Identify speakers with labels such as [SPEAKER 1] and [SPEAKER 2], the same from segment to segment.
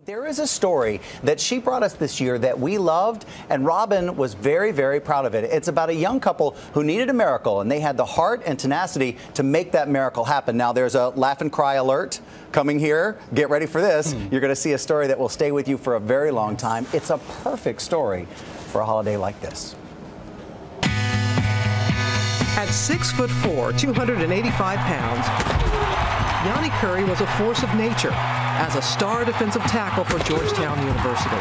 [SPEAKER 1] There is a story that she brought us this year that we loved, and Robin was very, very proud of it. It's about a young couple who needed a miracle, and they had the heart and tenacity to make that miracle happen. Now, there's a laugh and cry alert coming here. Get ready for this. You're going to see a story that will stay with you for a very long time. It's a perfect story for a holiday like this.
[SPEAKER 2] At 6'4", 285 pounds, Janne Kouri was a force of nature as a star defensive tackle for Georgetown University.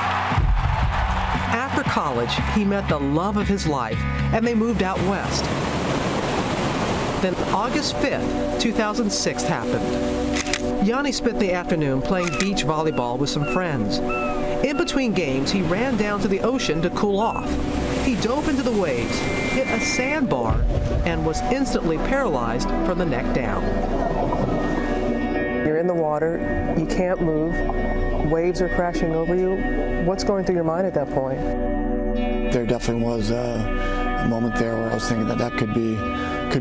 [SPEAKER 2] After college, he met the love of his life, and they moved out west. Then August 5th, 2006 happened. Janne spent the afternoon playing beach volleyball with some friends. In between games, he ran down to the ocean to cool off. He dove into the waves, hit a sandbar, and was instantly paralyzed from the neck down.
[SPEAKER 3] You're in the water, you can't move, waves are crashing over you. What's going through your mind at that point?
[SPEAKER 4] There definitely was a moment there where I was thinking that could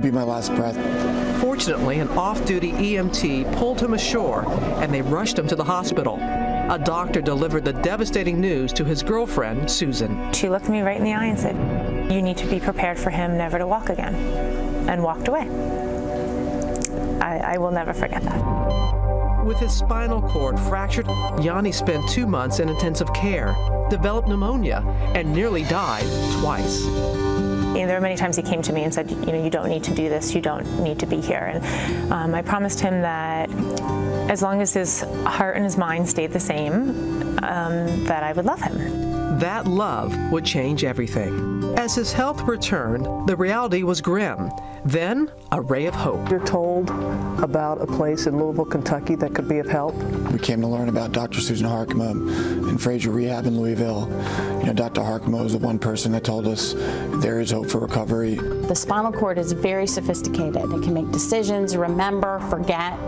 [SPEAKER 4] be my last breath.
[SPEAKER 2] Fortunately, an off-duty EMT pulled him ashore, and they rushed him to the hospital. A doctor delivered the devastating news to his girlfriend, Susan.
[SPEAKER 5] She looked me right in the eye and said, "You need to be prepared for him never to walk again," and walked away. I will never forget that.
[SPEAKER 2] With his spinal cord fractured, Janne spent 2 months in intensive care, developed pneumonia, and nearly died twice.
[SPEAKER 5] And there were many times he came to me and said, you don't need to do this, you don't need to be here. And I promised him that as long as his heart and his mind stayed the same, that I would love him.
[SPEAKER 2] That love would change everything. As his health returned, the reality was grim. Then, a ray of hope.
[SPEAKER 3] You're told about a place in Louisville, Kentucky that could be of help.
[SPEAKER 4] We came to learn about Dr. Susan Harkema in Fraser Rehab in Louisville. Dr. Harkema was the one person that told us there is hope for recovery.
[SPEAKER 6] The spinal cord is very sophisticated. It can make decisions, remember, forget.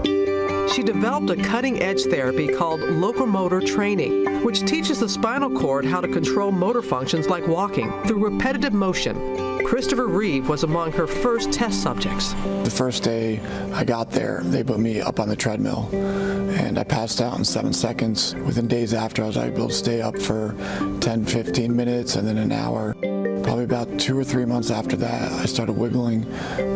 [SPEAKER 2] She developed a cutting-edge therapy called locomotor training, which teaches the spinal cord how to control motor functions like walking through repetitive motion. Christopher Reeve was among her first test subjects.
[SPEAKER 4] The first day I got there, they put me up on the treadmill, and I passed out in 7 seconds. Within days after, I was able to stay up for 10, 15 minutes, and then an hour. Probably about 2 or 3 months after that, I started wiggling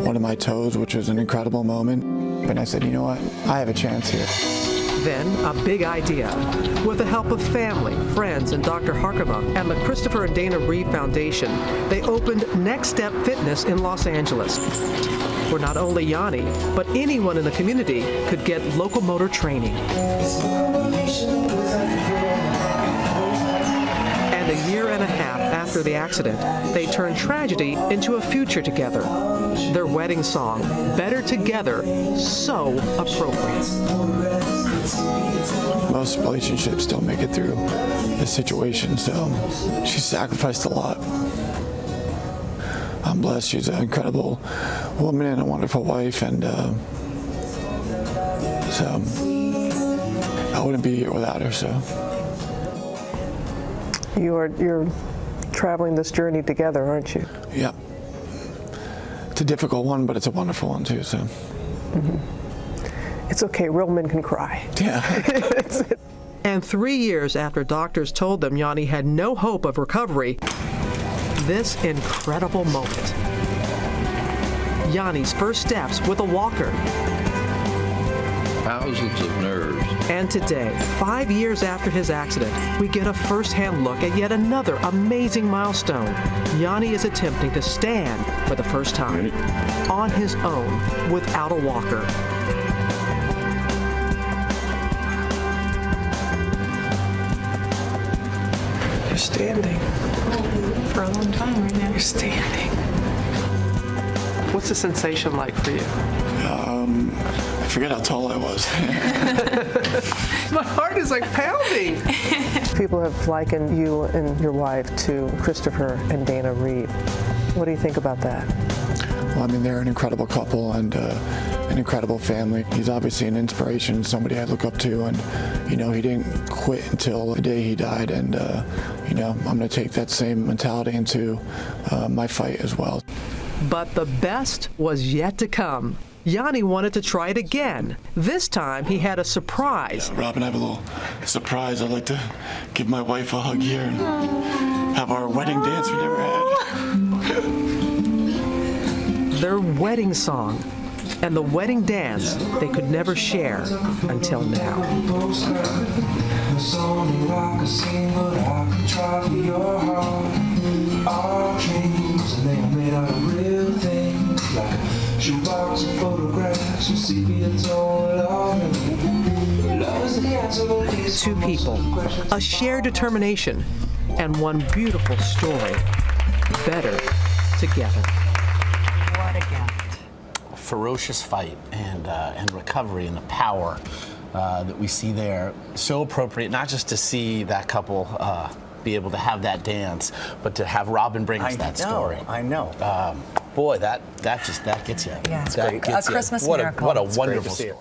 [SPEAKER 4] one of my toes, which was an incredible moment. And I said, you know what, I have a chance here.
[SPEAKER 2] Then, a big idea. With the help of family, friends, and Dr. Harkema and the Christopher and Dana Reeve Foundation, they opened Next Step Fitness in Los Angeles, where not only Janne, but anyone in the community could get locomotor training. And a year and a half after the accident, they turned tragedy into a future together. Their wedding song, Better Together, so appropriate.
[SPEAKER 4] Most relationships don't make it through this situation, so she sacrificed a lot. I'm blessed. She's an incredible woman and a wonderful wife, and so I wouldn't be here without her. So
[SPEAKER 3] You're traveling this journey together, aren't you?
[SPEAKER 4] Yeah. It's a difficult one, but it's a wonderful one too. So.
[SPEAKER 3] Mm-hmm. It's okay, real men can cry.
[SPEAKER 4] Yeah.
[SPEAKER 2] And 3 years after doctors told them Janne had no hope of recovery, this incredible moment. Janne's first steps with a walker.
[SPEAKER 7] Thousands of nerves.
[SPEAKER 2] And today, 5 years after his accident, we get a first-hand look at yet another amazing milestone. Janne is attempting to stand for the first time, on his own, without a walker.
[SPEAKER 3] You're standing.
[SPEAKER 5] For a long time right now.
[SPEAKER 3] You're standing. What's the sensation like for you?
[SPEAKER 4] I forget how tall I was.
[SPEAKER 3] My heart is like pounding. People have likened you and your wife to Christopher and Dana Reeve. What do you think about that?
[SPEAKER 4] Well, I mean, they're an incredible couple and an incredible family. He's obviously an inspiration, somebody I look up to, and he didn't quit until the day he died, and I'm going to take that same mentality into my fight as well.
[SPEAKER 2] But the best was yet to come. Yanni wanted to try it again. This time, he had a surprise.
[SPEAKER 4] Robin, I have a little surprise. I'd like to give my wife a hug here and have our wedding dance we never had.
[SPEAKER 2] Their wedding song and the wedding dance they could never share until now. Two people, a shared determination, and one beautiful story. Better together.
[SPEAKER 7] What a gift. A ferocious fight and recovery and the power that we see there. So appropriate, not just to see that couple be able to have that dance, but to have Robin bring us that story.
[SPEAKER 1] I know.
[SPEAKER 7] Boy, that gets you.
[SPEAKER 8] Yeah, it's
[SPEAKER 7] that
[SPEAKER 8] great.
[SPEAKER 7] gets
[SPEAKER 8] A Christmas
[SPEAKER 7] you.
[SPEAKER 8] miracle.
[SPEAKER 7] What a
[SPEAKER 8] It's
[SPEAKER 7] wonderful story.